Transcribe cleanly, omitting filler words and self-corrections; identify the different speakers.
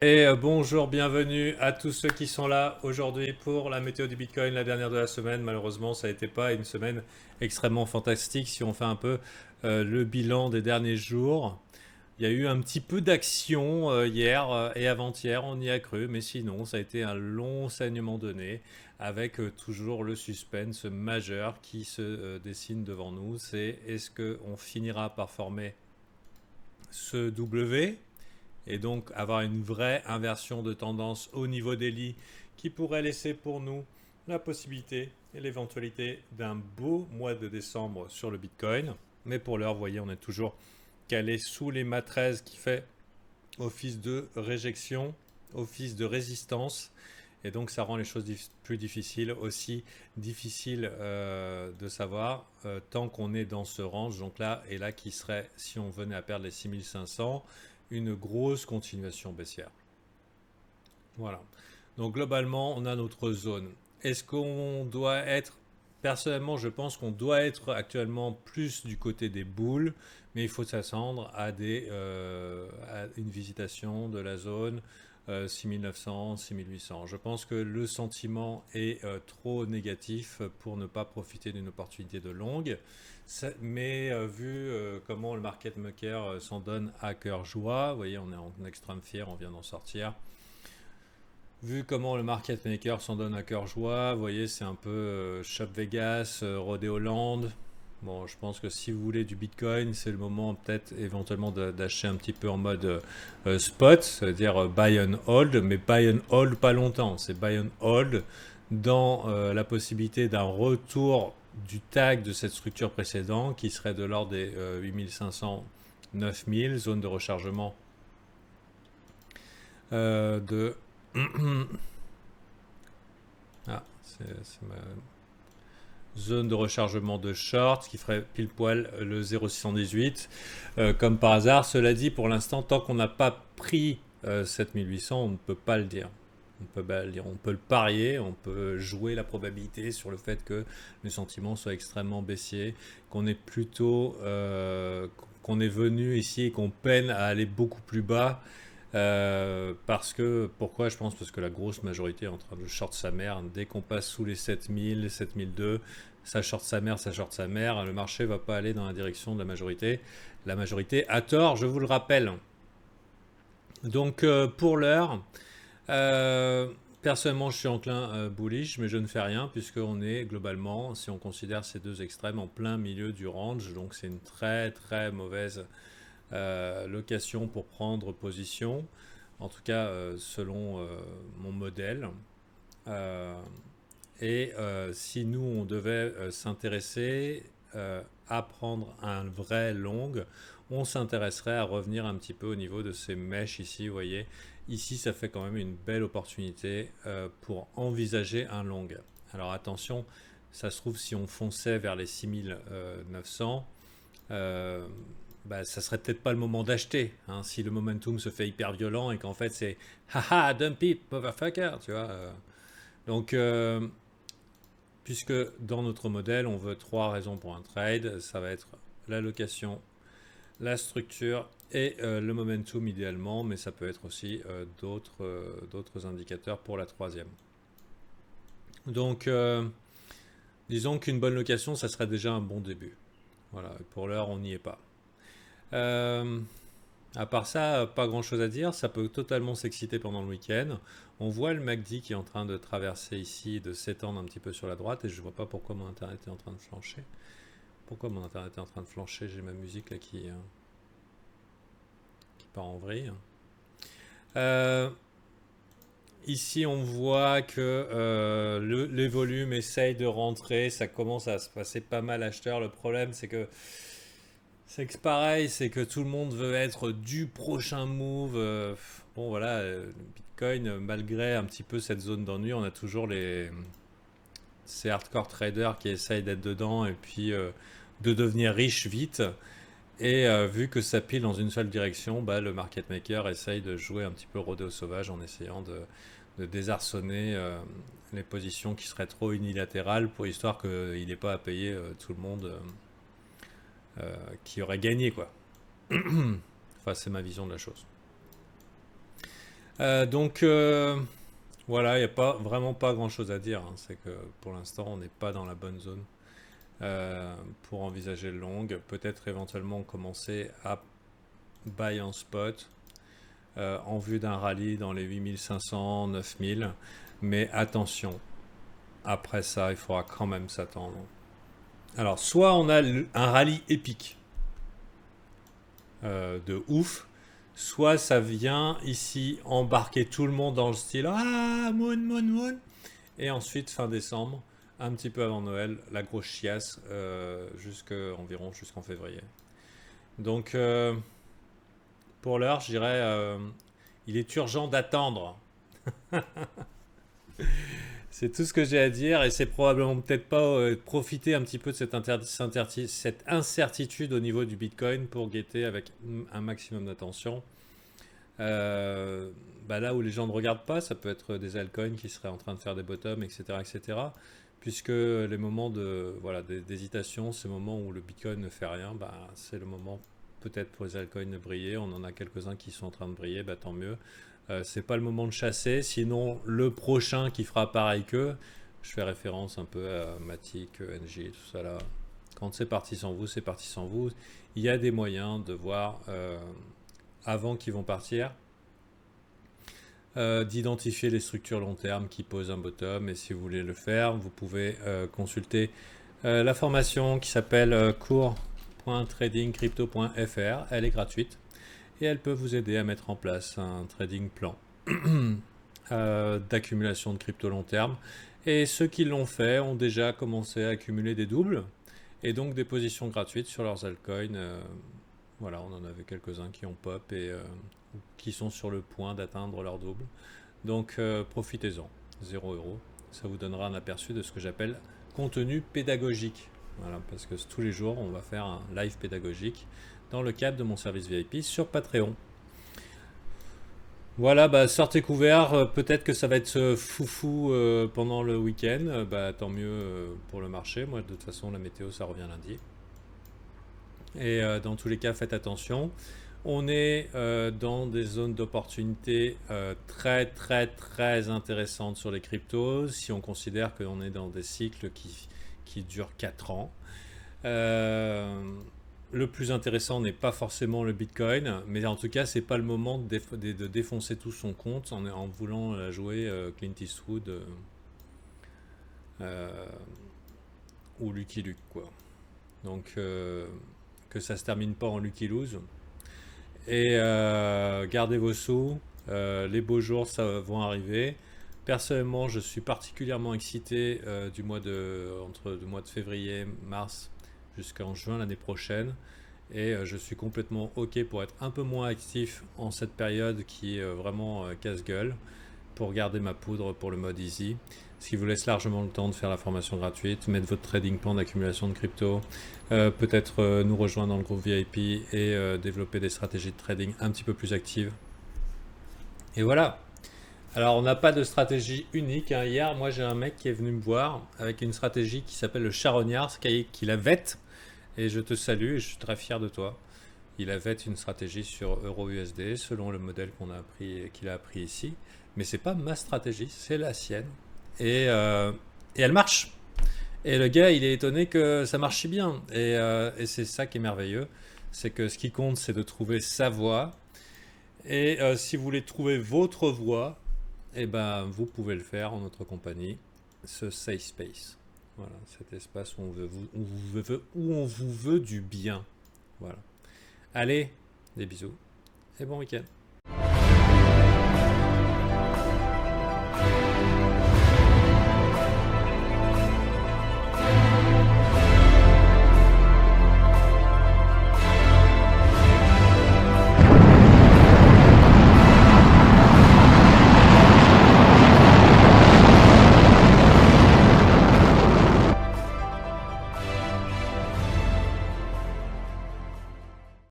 Speaker 1: Et bonjour, bienvenue à tous ceux qui sont là aujourd'hui pour la météo du Bitcoin, la dernière de la semaine. Malheureusement, ça n'était pas une semaine extrêmement fantastique si on fait un peu le bilan des derniers jours. Il y a eu un petit peu d'action hier et avant-hier, on y a cru, mais sinon, ça a été un long saignement donné avec toujours le suspense majeur qui se dessine devant nous. C'est est-ce qu'on finira par former ce W et donc avoir une vraie inversion de tendance au niveau des lits qui pourrait laisser pour nous la possibilité et l'éventualité d'un beau mois de décembre sur le Bitcoin. Mais pour l'heure, vous voyez, on est toujours calé sous les matraises qui fait office de réjection, office de résistance. Et donc ça rend les choses plus difficiles, aussi difficiles de savoir tant qu'on est dans ce range. Donc là, et là qui serait, si on venait à perdre les 6500, une grosse continuation baissière. Voilà. Donc globalement, on a notre zone. Est-ce qu'on doit être... Personnellement, je pense qu'on doit être actuellement plus du côté des boules, mais il faut s'attendre à une visitation de la zone 6900, 6800. Je pense que le sentiment est trop négatif pour ne pas profiter d'une opportunité de longue. Mais vu comment le market maker s'en donne à cœur joie, vous voyez, on est en extrême fier, on vient d'en sortir. Vu comment le market maker s'en donne à cœur joie, vous voyez, c'est un peu Shop Vegas, Rodéoland. Bon, je pense que si vous voulez du Bitcoin, c'est le moment peut-être éventuellement d'acheter un petit peu en mode spot, c'est-à-dire buy and hold, mais buy and hold pas longtemps. C'est buy and hold dans la possibilité d'un retour du tag de cette structure précédente qui serait de l'ordre des 8500, 9000, zone de rechargement de... Ah, c'est ma zone de rechargement de short qui ferait pile poil le 0,618. Comme par hasard, cela dit, pour l'instant, tant qu'on n'a pas pris 7800, on ne peut pas le dire. On peut le parier, on peut jouer la probabilité sur le fait que le sentiment soit extrêmement baissier, qu'on est plutôt qu'on est venu ici et qu'on peine à aller beaucoup plus bas. Parce que, pourquoi je pense? Parce que la grosse majorité est en train de short sa mère. Dès qu'on passe sous les 7000, 7002, ça short sa mère, ça short sa mère. Le marché va pas aller dans la direction de la majorité. La majorité a tort, je vous le rappelle. Donc, pour l'heure, euh, personnellement, je suis enclin bullish, mais je ne fais rien puisqu'on est globalement, si on considère ces deux extrêmes, en plein milieu du range. Donc, c'est une très très mauvaise location pour prendre position, en tout cas selon mon modèle. Euh, si nous, on devait s'intéresser à prendre un vrai long, on s'intéresserait à revenir un petit peu au niveau de ces mèches ici, vous voyez. Ici, ça fait quand même une belle opportunité pour envisager un long. Alors attention, ça se trouve si on fonçait vers les 6900, bah, ça serait peut-être pas le moment d'acheter, hein, si le momentum se fait hyper violent et qu'en fait c'est haha dump it motherfucker, tu vois. Donc puisque dans notre modèle on veut trois raisons pour un trade, ça va être l'allocation, la structure et le momentum idéalement, mais ça peut être aussi d'autres indicateurs pour la troisième. Donc disons qu'une bonne location ça serait déjà un bon début. Voilà, pour l'heure on n'y est pas. Euh, À part ça, pas grand chose à dire. Ça peut totalement s'exciter pendant le week-end. On voit le MACD qui est en train de traverser ici, de s'étendre un petit peu sur la droite, et je vois pas pourquoi mon internet est en train de flancher. Pourquoi mon internet est en train de flancher? J'ai ma musique là qui part en vrille. Euh, Ici, on voit que les volumes essayent de rentrer. Ça commence à se passer pas mal acheteur. Le problème, c'est que pareil, c'est que tout le monde veut être du prochain move. Bon voilà, le Bitcoin, malgré un petit peu cette zone d'ennui, on a toujours ces hardcore traders qui essayent d'être dedans et puis de devenir riches vite. Et vu que ça pile dans une seule direction, bah, le market maker essaye de jouer un petit peu rodéo sauvage en essayant de désarçonner les positions qui seraient trop unilatérales pour histoire qu'il n'ait pas à payer tout le monde qui aurait gagné quoi. Enfin, c'est ma vision de la chose. Donc voilà, il n'y a pas vraiment pas grand chose à dire, hein. C'est que pour l'instant, on n'est pas dans la bonne zone pour envisager le long. Peut-être éventuellement commencer à buy en spot en vue d'un rallye dans les 8500, 9000. Mais attention, après ça, il faudra quand même s'attendre. Alors, soit on a un rallye épique de ouf, soit ça vient ici embarquer tout le monde dans le style ah moon moon moon, et ensuite fin décembre, un petit peu avant Noël, la grosse chiasse jusqu'en février. Donc pour l'heure, je dirais il est urgent d'attendre. C'est tout ce que j'ai à dire et c'est probablement peut-être pas profiter un petit peu de cette incertitude au niveau du Bitcoin pour guetter avec un maximum d'attention. Là où les gens ne regardent pas, ça peut être des altcoins qui seraient en train de faire des bottoms, etc., etc. Puisque les moments d'hésitation, ces moments où le Bitcoin ne fait rien, c'est le moment peut-être pour les altcoins de briller. On en a quelques-uns qui sont en train de briller, tant mieux. C'est pas le moment de chasser, sinon le prochain qui fera pareil qu'eux, je fais référence un peu à Matic, NG, tout ça là. Quand c'est parti sans vous, c'est parti sans vous. Il y a des moyens de voir avant qu'ils vont partir, d'identifier les structures long terme qui posent un bottom, et si vous voulez le faire, vous pouvez consulter la formation qui s'appelle cours.tradingcrypto.fr. Elle est gratuite et elle peut vous aider à mettre en place un trading plan d'accumulation de crypto long terme. Et ceux qui l'ont fait ont déjà commencé à accumuler des doubles et donc des positions gratuites sur leurs altcoins. Voilà, on en avait quelques-uns qui ont pop et qui sont sur le point d'atteindre leur double. Donc profitez-en, 0 €. Ça vous donnera un aperçu de ce que j'appelle contenu pédagogique. Voilà, parce que tous les jours, on va faire un live pédagogique dans le cadre de mon service VIP sur Patreon. Voilà, sortez couverts, peut-être que ça va être foufou pendant le week-end, tant mieux pour le marché. Moi, de toute façon, la météo, ça revient lundi. Et dans tous les cas, faites attention. On est dans des zones d'opportunité très très très intéressantes sur les cryptos, si on considère qu'on est dans des cycles qui durent 4 ans. Le plus intéressant n'est pas forcément le Bitcoin, mais en tout cas, c'est pas le moment de défoncer tout son compte en voulant la jouer Clint Eastwood ou Lucky Luke, quoi. Donc, que ça se termine pas en Lucky Lose. Et gardez vos sous, les beaux jours vont arriver. Personnellement, je suis particulièrement excité entre le mois de février, mars jusqu'en juin l'année prochaine. Et je suis complètement OK pour être un peu moins actif en cette période qui est vraiment casse-gueule, pour garder ma poudre pour le mode easy. Ce qui vous laisse largement le temps de faire la formation gratuite, mettre votre trading plan d'accumulation de crypto, peut-être nous rejoindre dans le groupe VIP et développer des stratégies de trading un petit peu plus actives. Et voilà. Alors, on n'a pas de stratégie unique, hein. Hier, moi, j'ai un mec qui est venu me voir avec une stratégie qui s'appelle le charognard, qu'il a vête. Et je te salue et je suis très fier de toi. Il a vête une stratégie sur Euro-USD selon le modèle qu'il a appris ici. Mais c'est pas ma stratégie, c'est la sienne. Et elle marche. Et le gars, il est étonné que ça marche si bien. Et c'est ça qui est merveilleux. C'est que ce qui compte, c'est de trouver sa voie. Et si vous voulez trouver votre voie, vous pouvez le faire en notre compagnie, ce Safe Space. Voilà, cet espace où on vous veut du bien. Voilà. Allez, des bisous et bon week-end.